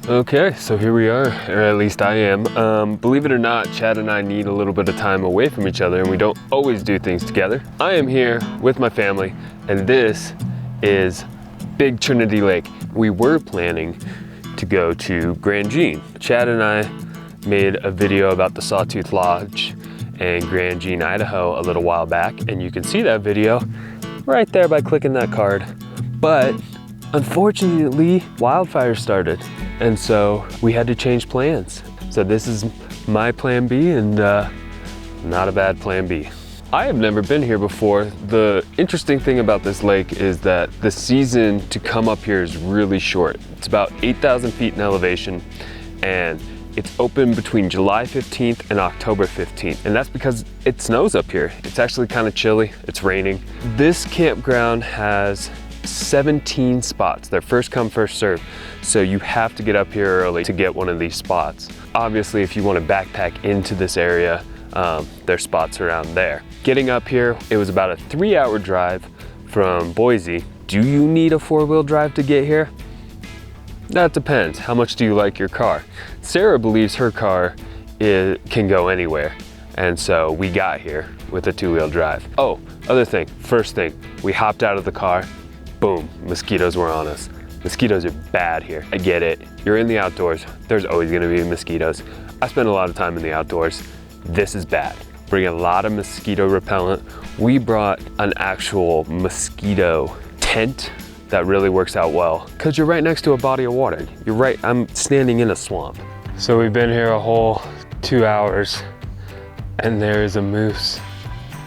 Okay, so here we are, or at least I am. Believe it or not, Chad and I need a little bit of time away from each other and we don't always do things together. I am here with my family and this is Big Trinity Lake. We were planning to go to Grand Jean. Chad and I made a video about the Sawtooth Lodge and Grand Jean, Idaho a little while back, and you can see that video right there by clicking that card. But unfortunately, wildfires started, and so we had to change plans. So this is my plan B, and not a bad plan B. I have never been here before. The interesting thing about this lake is that the season to come up here is really short. It's about 8,000 feet in elevation, and it's open between July 15th and October 15th. And that's because it snows up here. It's actually kind of chilly, it's raining. This campground has 17 spots. They're first come, first serve. So you have to get up here early to get one of these spots. Obviously, if you want to backpack into this area, there's spots around there. Getting up here, it was about a 3-hour drive from Boise. Do you need a 4-wheel drive to get here? That depends. How much do you like your car? Sarah believes her car can go anywhere. And so we got here with a 2-wheel drive. Oh, other thing, first thing, we hopped out of the car, boom, mosquitoes were on us. Mosquitoes are bad here. I get it. You're in the outdoors. There's always gonna be mosquitoes. I spend a lot of time in the outdoors. This is bad. Bring a lot of mosquito repellent. We brought an actual mosquito tent that really works out well because you're right next to a body of water. You're right, I'm standing in a swamp. So we've been here a whole 2 hours and there is a moose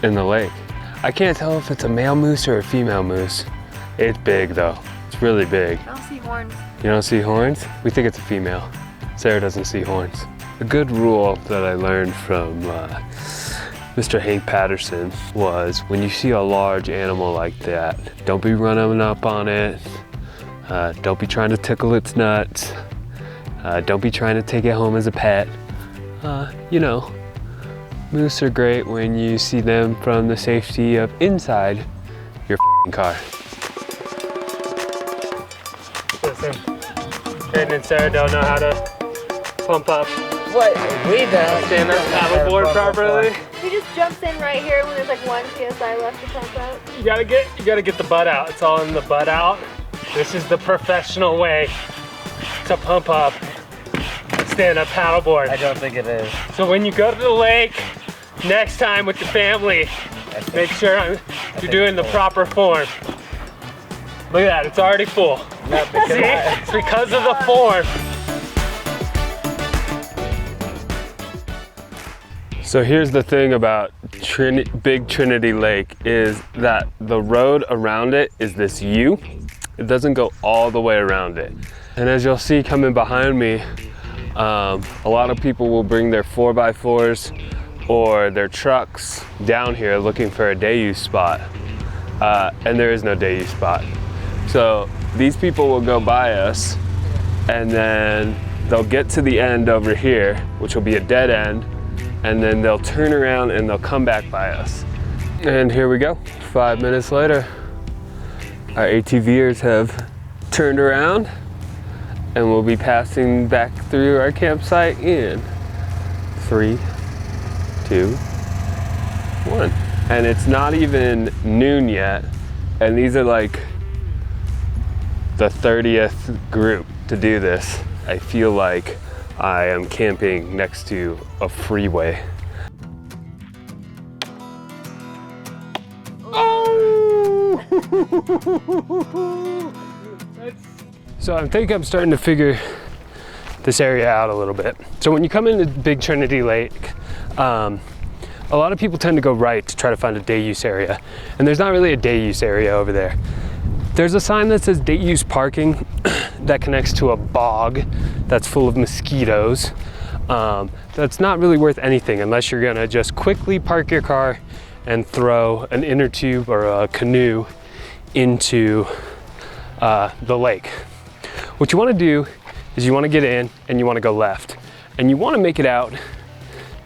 in the lake. I can't tell if it's a male moose or a female moose. It's big though, it's really big. I don't see horns. You don't see horns? We think it's a female. Sarah doesn't see horns. A good rule that I learned from Mr. Hank Patterson was when you see a large animal like that, don't be running up on it. Don't be trying to tickle its nuts. Don't be trying to take it home as a pet. You know, moose are great when you see them from the safety of inside your car. Listen, Hayden and Sarah don't know how to pump up. What? We don't. Stand up paddleboard properly. He just jumps in right here when there's like 1 PSI left to pump out. You gotta get the butt out. It's all in the butt out. This is the professional way to pump up stand-up paddleboard. I don't think it is. So when you go to the lake next time with the family, make sure you're doing the proper form. Look at that, it's already full. See? It's because of the form. So here's the thing about Big Trinity Lake is that the road around it is this U. It doesn't go all the way around it. And as you'll see coming behind me, a lot of people will bring their 4x4s or their trucks down here looking for a day use spot. And there is no day use spot. So these people will go by us and then they'll get to the end over here, which will be a dead end, and then they'll turn around and they'll come back by us. And here we go, 5 minutes later. Our ATVers have turned around and we'll be passing back through our campsite in 3, 2, 1. And it's not even noon yet, and these are like the 30th group to do this. I feel like I am camping next to a freeway. Oh! So I think I'm starting to figure this area out a little bit. So when you come into Big Trinity Lake, a lot of people tend to go right to try to find a day use area. And there's not really a day use area over there. There's a sign that says day use parking that connects to a bog that's full of mosquitoes. That's not really worth anything unless you're gonna just quickly park your car and throw an inner tube or a canoe into the lake. What you wanna do is you wanna get in and you wanna go left. And you wanna make it out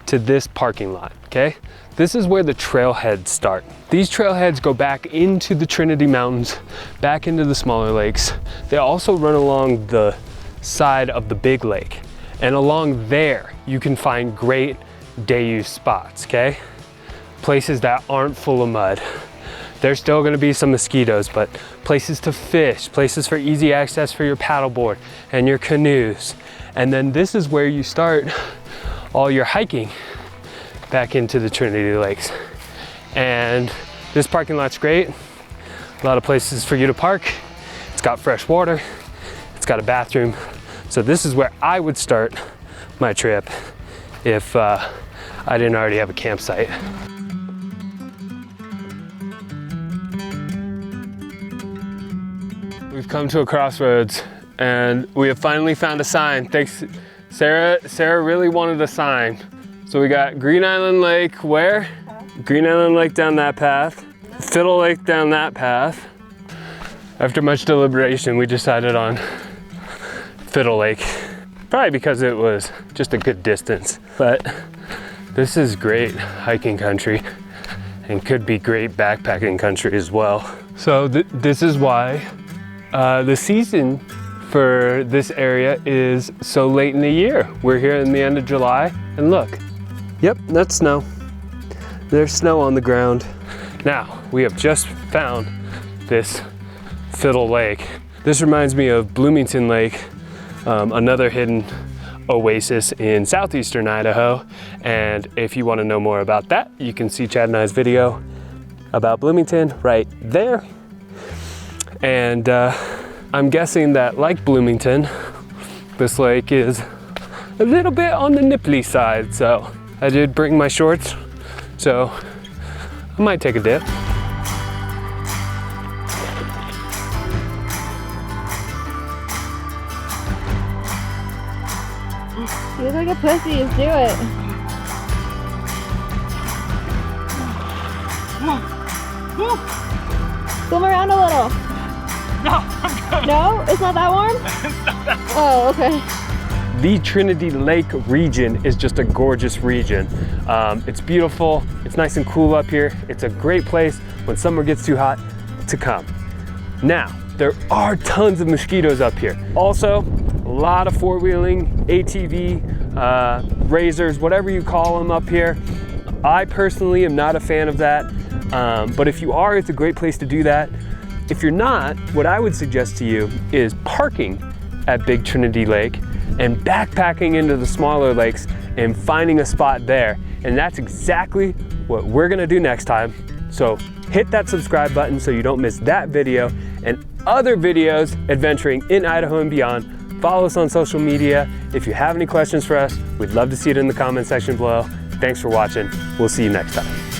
to this parking lot, okay? This is where the trailheads start. These trailheads go back into the Trinity Mountains, back into the smaller lakes. They also run along the side of the big lake. And along there, you can find great day use spots, okay? Places that aren't full of mud. There's still gonna be some mosquitoes, but places to fish, places for easy access for your paddleboard and your canoes. And then this is where you start all your hiking back into the Trinity Lakes. And this parking lot's great. A lot of places for you to park. It's got fresh water. It's got a bathroom. So this is where I would start my trip if I didn't already have a campsite. We've come to a crossroads and we have finally found a sign. Thanks, Sarah. Sarah really wanted a sign. So we got Green Island Lake where? Green Island Lake down that path. Fiddle Lake down that path. After much deliberation, we decided on Fiddle Lake. Probably because it was just a good distance, but this is great hiking country and could be great backpacking country as well. So this is why the season for this area is so late in the year. We're here in the end of July and look, yep, that's snow. There's snow on the ground. Now, we have just found this Fiddle Lake. This reminds me of Bloomington Lake, another hidden oasis in southeastern Idaho. And if you want to know more about that, you can see Chad and I's video about Bloomington right there. And I'm guessing that, like Bloomington, this lake is a little bit on the nipply side. So I did bring my shorts, so I might take a dip. You look like a pussy, just do it. Swim around a little. No, I'm good. No? It's not that warm? It's not that warm. Oh, okay. The Trinity Lake region is just a gorgeous region. It's beautiful, it's nice and cool up here. It's a great place when summer gets too hot to come. Now, there are tons of mosquitoes up here. Also, a lot of four-wheeling, ATV, razors, whatever you call them up here. I personally am not a fan of that, but if you are, it's a great place to do that. If you're not, what I would suggest to you is parking at Big Trinity Lake and backpacking into the smaller lakes and finding a spot there. And that's exactly what we're gonna do next time. So hit that subscribe button so you don't miss that video and other videos adventuring in Idaho and beyond. Follow us on social media. If you have any questions for us, we'd love to see it in the comment section below. Thanks for watching. We'll see you next time.